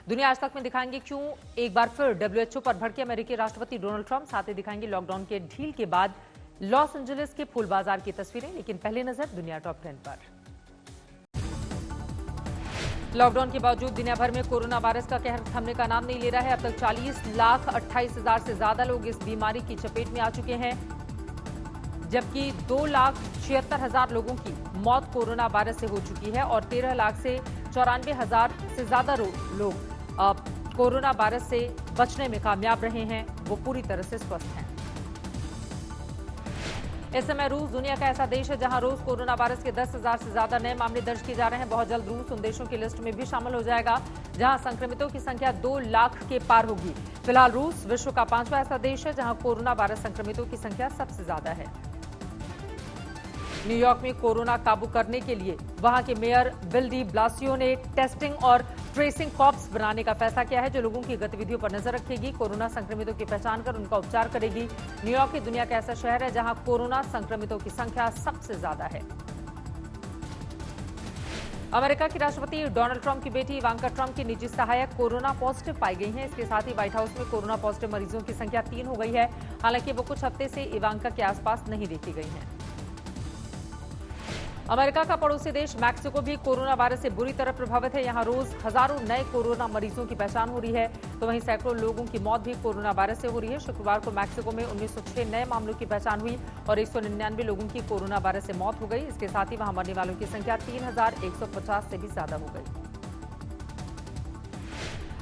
दुनिया आज तक में दिखाएंगे क्यों एक बार फिर WHO पर भड़के अमेरिकी राष्ट्रपति डोनाल्ड ट्रंप। साथ ही दिखाएंगे लॉकडाउन के ढील के बाद लॉस एंजलिस के फूल बाजार की तस्वीरें। लेकिन पहले नजर दुनिया टॉप 10 पर। लॉकडाउन के बावजूद दुनिया भर में कोरोना वायरस का कहर थमने का नाम नहीं ले रहा है। अब तक 40,28,000 से ज्यादा लोग इस बीमारी की चपेट में आ चुके हैं, जबकि 2,76,000 लोगों की मौत कोरोना वायरस से हो चुकी है और 13 लाख से 94,000 से ज्यादा लोग कोरोना वायरस से बचने में कामयाब रहे हैं। वो पूरी तरह से स्वस्थ हैं। इस समय रूस दुनिया का ऐसा देश है जहां रोज कोरोना वायरस के 10,000 से ज्यादा नए मामले दर्ज किए जा रहे हैं। बहुत जल्द रूस उन देशों की लिस्ट में भी शामिल हो जाएगा जहां संक्रमितों की संख्या 2 लाख के पार होगी। फिलहाल रूस विश्व का 5वां ऐसा देश है जहां कोरोना वायरस संक्रमितों की संख्या सबसे ज्यादा है। न्यूयॉर्क में कोरोना काबू करने के लिए वहां के मेयर बिल डी ब्लासियो ने टेस्टिंग और ट्रेसिंग कॉर्प्स बनाने का फैसला किया है, जो लोगों की गतिविधियों पर नजर रखेगी, कोरोना संक्रमितों की पहचान कर उनका उपचार करेगी। न्यूयॉर्क की दुनिया का ऐसा शहर है जहां कोरोना संक्रमितों की संख्या सबसे ज्यादा है। अमेरिका के राष्ट्रपति डोनाल्ड ट्रंप की बेटी इवांका ट्रंप की निजी सहायक कोरोना पॉजिटिव पाई गई हैं। इसके साथ ही व्हाइट हाउस में कोरोना पॉजिटिव मरीजों की संख्या 3 हो गई है। हालांकि वो कुछ हफ्ते से इवांका के आसपास नहीं देखी गई हैं। अमेरिका का पड़ोसी देश मैक्सिको भी कोरोना वायरस से बुरी तरह प्रभावित है। यहां रोज हजारों नए कोरोना मरीजों की पहचान हो रही है, तो वहीं सैकड़ों लोगों की मौत भी कोरोना वायरस से हो रही है। शुक्रवार को मैक्सिको में 1906 नए मामलों की पहचान हुई और 199 लोगों की कोरोना वायरस से मौत हो गई। इसके साथ ही वहां मरने वालों की संख्या 3,150 से भी ज्यादा हो गई।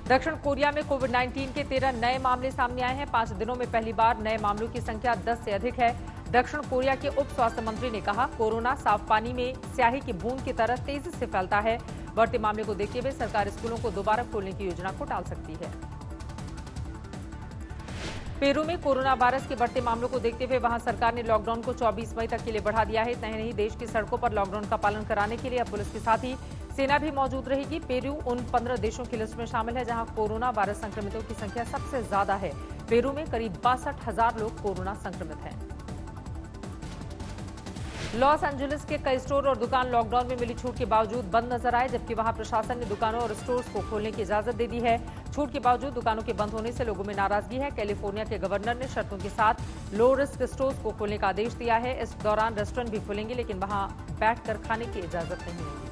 दक्षिण कोरिया में कोविड-19 के 13 नए मामले सामने आए हैं। 5 दिनों में पहली बार नए मामलों की संख्या 10 से अधिक है। दक्षिण कोरिया के उप स्वास्थ्य मंत्री ने कहा, कोरोना साफ पानी में स्याही की बूंद की तरह तेजी से फैलता है। बढ़ते मामले को देखते हुए सरकार स्कूलों को दोबारा खोलने की योजना को टाल सकती है। पेरू में कोरोना वायरस के बढ़ते मामलों को देखते हुए वहां सरकार ने लॉकडाउन को 24 मई तक के लिए बढ़ा दिया है। इतना ही नहीं, देश की सड़कों पर लॉकडाउन का पालन कराने के लिए अब पुलिस के साथ ही सेना भी मौजूद रहेगी। पेरू उन 15 देशों की लिस्ट में शामिल है जहां कोरोना वायरस संक्रमितों की संख्या सबसे ज्यादा है। पेरू में करीब 62,000 लोग कोरोना संक्रमित हैं। लॉस एंजलिस के कई स्टोर और दुकान लॉकडाउन में मिली छूट के बावजूद बंद नजर आए, जबकि वहां प्रशासन ने दुकानों और स्टोर्स को खोलने की इजाजत दे दी है। छूट के बावजूद दुकानों के बंद होने से लोगों में नाराजगी है। कैलिफोर्निया के गवर्नर ने शर्तों के साथ लो रिस्क स्टोर्स को खोलने का आदेश दिया है। इस दौरान रेस्टोरेंट भी खुलेंगे, लेकिन वहां बैठकर खाने की इजाजत नहीं होगी।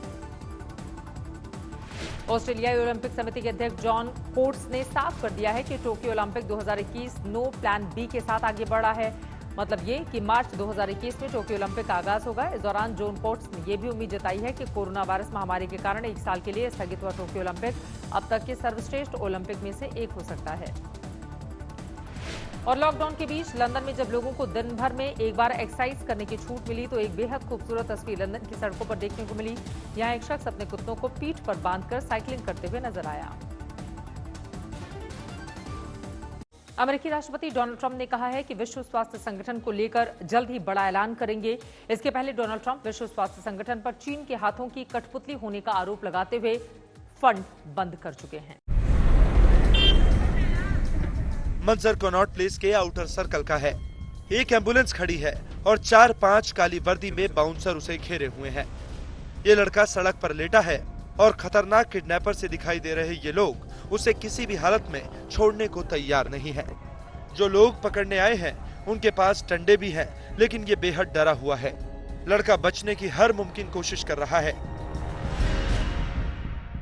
ऑस्ट्रेलियाई ओलंपिक समिति के अध्यक्ष जॉन कोट्स ने साफ कर दिया है कि Tokyo Olympic 2021 no plan B के साथ आगे बढ़ा है। मतलब ये कि मार्च 2021 में टोक्यो ओलंपिक का आगाज होगा। इस दौरान जॉन कोट्स ने यह भी उम्मीद जताई है कि कोरोना वायरस महामारी के कारण 1 साल के लिए स्थगित हुआ टोक्यो ओलंपिक अब तक के सर्वश्रेष्ठ ओलंपिक में से एक हो सकता है। और लॉकडाउन के बीच लंदन में जब लोगों को दिन भर में एक बार एक्सरसाइज करने की छूट मिली तो एक बेहद खूबसूरत तस्वीर लंदन की सड़कों पर देखने को मिली। यहाँ एक शख्स अपने कुत्तों को पीठ पर बांधकर साइकिलिंग करते हुए नजर आया। अमेरिकी राष्ट्रपति डोनाल्ड ट्रंप ने कहा है कि विश्व स्वास्थ्य संगठन को लेकर जल्द ही बड़ा ऐलान करेंगे। इसके पहले डोनाल्ड ट्रंप विश्व स्वास्थ्य संगठन पर चीन के हाथों की कठपुतली होने का आरोप लगाते हुए फंड बंद कर चुके हैं। मंजर कनॉट प्लेस के आउटर सर्कल का है। एक एम्बुलेंस खड़ी है और 4-5 काली वर्दी में बाउंसर उसे घेरे हुए हैं। ये लड़का सड़क पर लेटा है और खतरनाक किडनैपर से दिखाई दे रहे ये लोग उसे किसी भी हालत में छोड़ने को तैयार नहीं है। जो लोग पकड़ने आए हैं उनके पास डंडे भी हैं, लेकिन ये बेहद डरा हुआ है। लड़का बचने की हर मुमकिन कोशिश कर रहा है।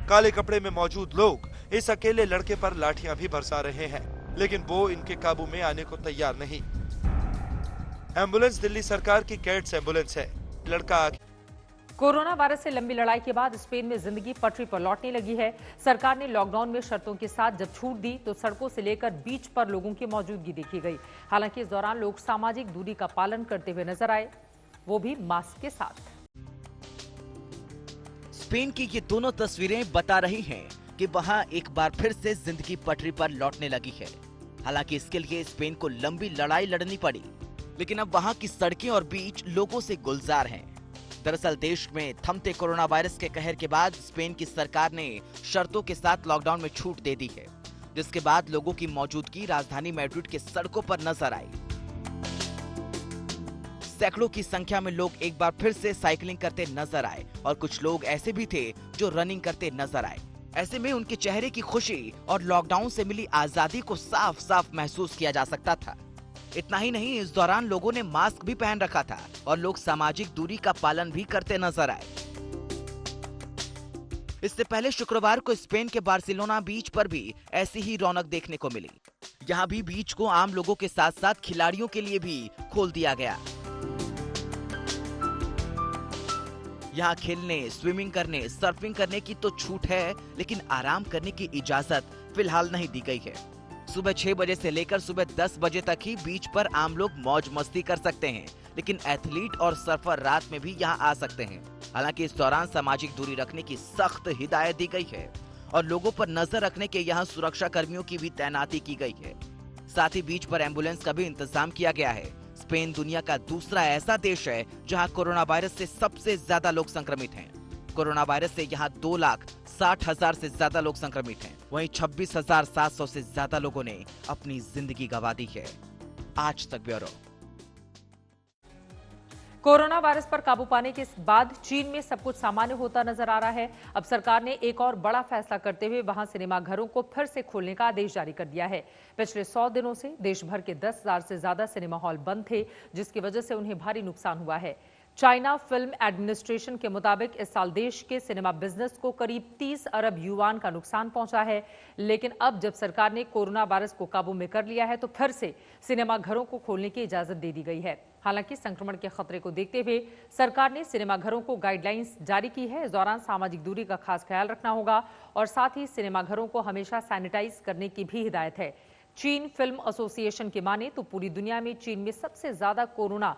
काले कपड़े में मौजूद लोग इस अकेले लड़के पर लाठियां भी बरसा रहे हैं, लेकिन वो इनके काबू में आने को तैयार नहीं। एम्बुलेंस दिल्ली सरकार की कैट्स एम्बुलेंस है। लड़का कोरोना वायरस से लंबी लड़ाई के बाद स्पेन में जिंदगी पटरी पर लौटने लगी है। सरकार ने लॉकडाउन में शर्तों के साथ जब छूट दी तो सड़कों से लेकर बीच पर लोगों की मौजूदगी देखी गई। हालांकि इस दौरान लोग सामाजिक दूरी का पालन करते हुए नजर आए, वो भी मास्क के साथ। स्पेन की ये दोनों तस्वीरें बता रही हैं कि वहां एक बार फिर से जिंदगी पटरी पर लौटने लगी है। हालांकि इसके लिए स्पेन को लंबी लड़ाई लड़नी पड़ी, लेकिन अब वहां की सड़कें और बीच लोगों से गुलजार हैं। दरअसल देश में थमते कोरोना वायरस के कहर के बाद स्पेन की सरकार ने शर्तों के साथ लॉकडाउन में छूट दे दी है, जिसके बाद लोगों की मौजूदगी राजधानी मैड्रिड के सड़कों पर नजर आई। सैकड़ों की संख्या में लोग एक बार फिर से साइकिलिंग करते नजर आए और कुछ लोग ऐसे भी थे जो रनिंग करते नजर आए। ऐसे में उनके चेहरे की खुशी और लॉकडाउन से मिली आजादी को साफ साफ महसूस किया जा सकता था। इतना ही नहीं, इस दौरान लोगों ने मास्क भी पहन रखा था और लोग सामाजिक दूरी का पालन भी करते नजर आए। इससे पहले शुक्रवार को स्पेन के बार्सिलोना बीच पर भी ऐसी ही रौनक देखने को मिली। यहाँ भी बीच को आम लोगों के साथ साथ खिलाड़ियों के लिए भी खोल दिया गया। यहाँ खेलने, स्विमिंग करने, सर्फिंग करने की तो छूट है, लेकिन आराम करने की इजाजत फिलहाल नहीं दी गई है। सुबह 6 बजे से लेकर सुबह 10 बजे तक ही बीच पर आम लोग मौज मस्ती कर सकते हैं, लेकिन एथलीट और सर्फर रात में भी यहाँ आ सकते हैं। हालांकि इस दौरान सामाजिक दूरी रखने की सख्त हिदायत दी गई है और लोगों पर नजर रखने के यहाँ सुरक्षा कर्मियों की भी तैनाती की गई है। साथ ही बीच पर एम्बुलेंस का भी इंतजाम किया गया है। स्पेन दुनिया का दूसरा ऐसा देश है जहां कोरोना वायरस से सबसे ज्यादा लोग संक्रमित हैं। कोरोना वायरस से यहां 2,60,000 से ज्यादा लोग संक्रमित हैं। वहीं 26,700 से ज्यादा लोगों ने अपनी जिंदगी गंवा दी है। आज तक ब्यूरो। कोरोना वायरस पर काबू पाने के बाद चीन में सब कुछ सामान्य होता नजर आ रहा है। अब सरकार ने एक और बड़ा फैसला करते हुए वहां सिनेमाघरों को फिर से खोलने का आदेश जारी कर दिया है। पिछले 100 दिनों से देश भर के 10,000 से ज्यादा सिनेमा हॉल बंद थे, जिसकी वजह से उन्हें भारी नुकसान हुआ है। चाइना फिल्म एडमिनिस्ट्रेशन के मुताबिक इस साल देश के सिनेमा बिजनेस को करीब 30 अरब युआन का नुकसान पहुंचा है। लेकिन अब जब सरकार ने कोरोना वायरस को काबू में कर लिया है, तो फिर से सिनेमाघरों को खोलने की इजाजत दे दी गई है। हालांकि संक्रमण के खतरे को देखते हुए सरकार ने सिनेमाघरों को गाइडलाइंस जारी की है। इस दौरान सामाजिक दूरी का खास ख्याल रखना होगा और साथ ही सिनेमाघरों को हमेशा सैनिटाइज करने की भी हिदायत है। चीन फिल्म एसोसिएशन की माने तो पूरी दुनिया में चीन में सबसे ज्यादा कोरोना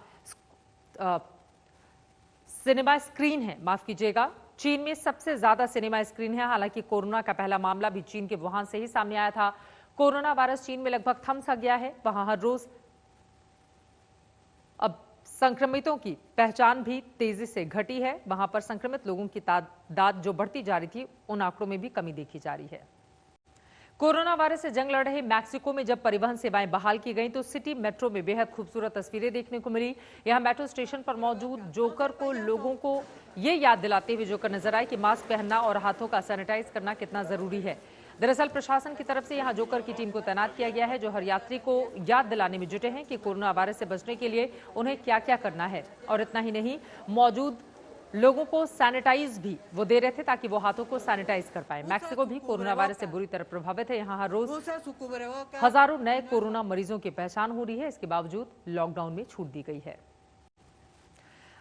सिनेमा स्क्रीन है। माफ कीजिएगा, चीन में सबसे ज्यादा सिनेमा स्क्रीन है। हालांकि कोरोना का पहला मामला भी चीन के वुहान से ही सामने आया था। कोरोना वायरस चीन में लगभग थम सा गया है। वहां हर रोज अब संक्रमितों की पहचान भी तेजी से घटी है। वहां पर संक्रमित लोगों की तादाद जो बढ़ती जा रही थी, उन आंकड़ों में भी कमी देखी जा रही है। कोरोना वायरस से जंग लड़ रहे मैक्सिको में जब परिवहन सेवाएं बहाल की गईं, तो सिटी मेट्रो में बेहद खूबसूरत तस्वीरें देखने को मिली। यहां मेट्रो स्टेशन पर मौजूद जोकर को लोगों को ये याद दिलाते हुए जोकर नजर आए कि मास्क पहनना और हाथों का सैनिटाइज करना कितना जरूरी है। दरअसल प्रशासन की तरफ से यहां जोकर की टीम को तैनात किया गया है, जो हर यात्री को याद दिलाने में जुटे हैं कि कोरोना वायरस से बचने के लिए उन्हें क्या क्या करना है। और इतना ही नहीं, मौजूद लोगों को सैनिटाइज भी वो दे रहे थे ताकि वो हाथों को सैनिटाइज कर पाए। मैक्सिको भी कोरोना वायरस से बुरी तरह प्रभावित है। यहाँ हर रोज हजारों नए कोरोना मरीजों की पहचान हो रही है। इसके बावजूद लॉकडाउन में छूट दी गई है।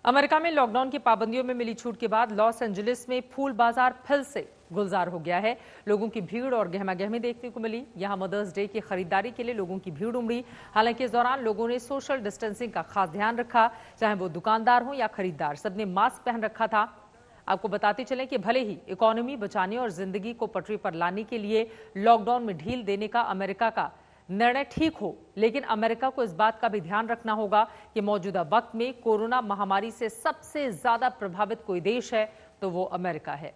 अमेरिका में लॉकडाउन की पाबंदियों में मिली छूट के बाद लॉस एंजलिस में फूल बाजार फिर से गुलजार हो गया है। लोगों की भीड़ और गहमागहमी देखने को मिली। यहां मदर्स डे की खरीदारी के लिए लोगों की भीड़ उमड़ी। हालांकि इस दौरान लोगों ने सोशल डिस्टेंसिंग का खास ध्यान रखा। चाहे वो दुकानदार हो या खरीदार, सबने मास्क पहन रखा था। आपको बताते चलें कि भले ही इकोनॉमी बचाने और जिंदगी को पटरी पर लाने के लिए लॉकडाउन में ढील देने का अमेरिका का निर्णय ठीक हो, लेकिन अमेरिका को इस बात का भी ध्यान रखना होगा कि मौजूदा वक्त में कोरोना महामारी से सबसे ज्यादा प्रभावित कोई देश है तो वो अमेरिका है।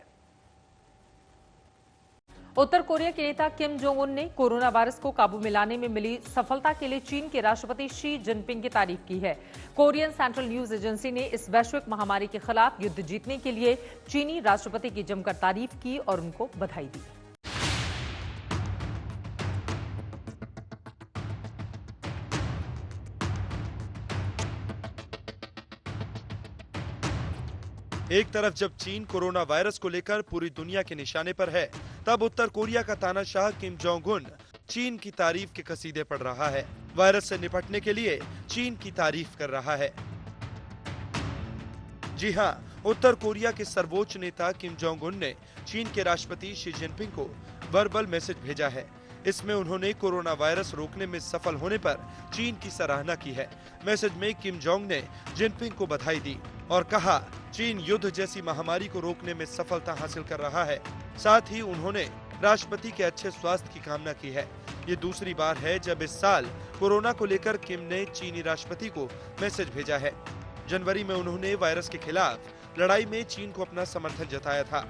उत्तर कोरिया के नेता किम जोंग उन ने कोरोना वायरस को काबू में लाने में मिली सफलता के लिए चीन के राष्ट्रपति शी जिनपिंग की तारीफ की है। कोरियन सेंट्रल न्यूज एजेंसी ने इस वैश्विक महामारी के खिलाफ युद्ध जीतने के लिए चीनी राष्ट्रपति की जमकर तारीफ की और उनको बधाई दी। एक तरफ जब चीन कोरोना वायरस को लेकर पूरी दुनिया के निशाने पर है, तब उत्तर कोरिया का तानाशाह किम जोंग उन चीन की तारीफ के कसीदे पढ़ रहा है। वायरस से निपटने के लिए चीन की तारीफ कर रहा है। जी हां, उत्तर कोरिया के सर्वोच्च नेता किम जोंग उन ने चीन के राष्ट्रपति शी जिनपिंग को वर्बल मैसेज भेजा है। इसमें उन्होंने कोरोना वायरस रोकने में सफल होने पर चीन की सराहना की है। मैसेज में किम जोंग ने जिनपिंग को बधाई दी और कहा, चीन युद्ध जैसी महामारी को रोकने में सफलता हासिल कर रहा है। साथ ही उन्होंने राष्ट्रपति के अच्छे स्वास्थ्य की कामना की है। ये दूसरी बार है जब इस साल कोरोना को लेकर किम ने चीनी राष्ट्रपति को मैसेज भेजा है। जनवरी में उन्होंने वायरस के खिलाफ लड़ाई में चीन को अपना समर्थन जताया था।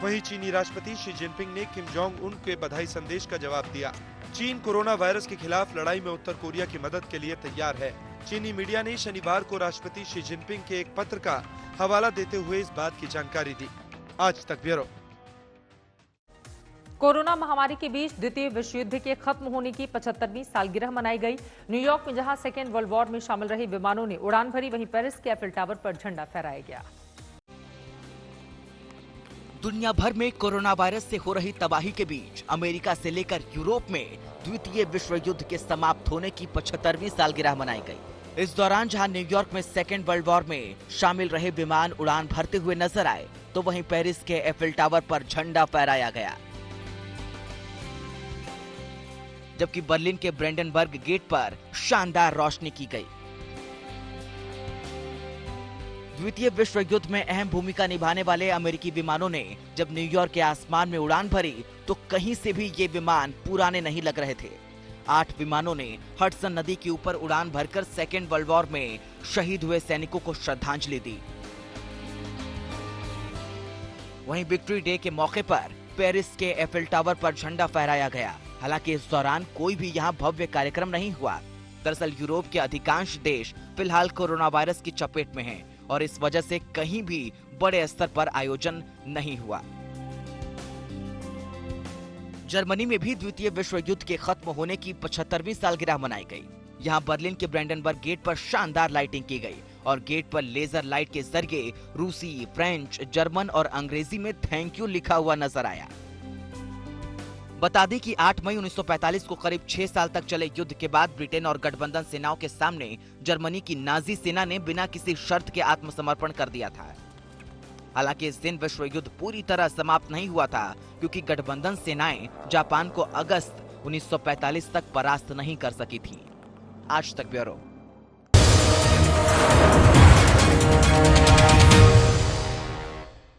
वहीं चीनी राष्ट्रपति शी जिनपिंग ने किम जोंग उन के बधाई संदेश का जवाब दिया। चीन कोरोना वायरस के खिलाफ लड़ाई में उत्तर कोरिया की मदद के लिए तैयार है। चीनी मीडिया ने शनिवार को राष्ट्रपति शी जिनपिंग के एक पत्र का हवाला देते हुए इस बात की जानकारी दी। आज तक ब्यूरो। कोरोना महामारी के बीच द्वितीय विश्व युद्ध के खत्म होने की 75वीं सालगिरह मनाई गई। न्यूयॉर्क में जहां सेकेंड वर्ल्ड वॉर में शामिल रहे विमानों ने उड़ान भरी, वहीं पेरिस के एफिल टावर पर झंडा फहराया गया। दुनिया भर में कोरोना वायरस से हो रही तबाही के बीच अमेरिका से लेकर यूरोप में द्वितीय विश्व युद्ध के समाप्त होने की 75वीं सालगिरह मनाई गई। इस दौरान जहां न्यूयॉर्क में सेकेंड वर्ल्ड वॉर में शामिल रहे विमान उड़ान भरते हुए नजर आए, तो वहीं पेरिस के एफिल टावर पर झंडा फहराया गया। जबकि बर्लिन के ब्रेंडनबर्ग गेट पर शानदार रोशनी की गई। द्वितीय विश्व युद्ध में अहम भूमिका निभाने वाले अमेरिकी विमानों ने जब न्यूयॉर्क के आसमान में उड़ान भरी, तो कहीं से भी ये विमान पुराने नहीं लग रहे थे। 8 विमानों ने हडसन नदी के ऊपर उड़ान भरकर सेकेंड वर्ल्ड वॉर में शहीद हुए सैनिकों को श्रद्धांजलि दी। वहीं विक्ट्री डे के मौके पर पेरिस के एफिल टावर पर झंडा फहराया गया। हालांकि इस दौरान कोई भी यहाँ भव्य कार्यक्रम नहीं हुआ। दरअसल यूरोप के अधिकांश देश फिलहाल कोरोना वायरस की चपेट में हैं और इस वजह से कहीं भी बड़े स्तर पर आयोजन नहीं हुआ। जर्मनी में भी द्वितीय विश्व युद्ध के खत्म होने की 75वीं सालगिरह मनाई गई। यहाँ बर्लिन के ब्रेंडनबर्ग गेट पर शानदार लाइटिंग की गई और गेट पर लेजर लाइट के जरिए रूसी, फ्रेंच, जर्मन और अंग्रेजी में थैंक यू लिखा हुआ नजर आया। बता दें कि 8 मई 1945 को करीब 6 साल तक चले युद्ध के बाद ब्रिटेन और गठबंधन सेनाओं के सामने जर्मनी की नाजी सेना ने बिना किसी शर्त के आत्मसमर्पण कर दिया था। हालांकि इस दिन विश्व युद्ध पूरी तरह समाप्त नहीं हुआ था, क्योंकि गठबंधन सेनाएं जापान को अगस्त 1945 तक परास्त नहीं कर सकी थी। आज तक ब्यूरो।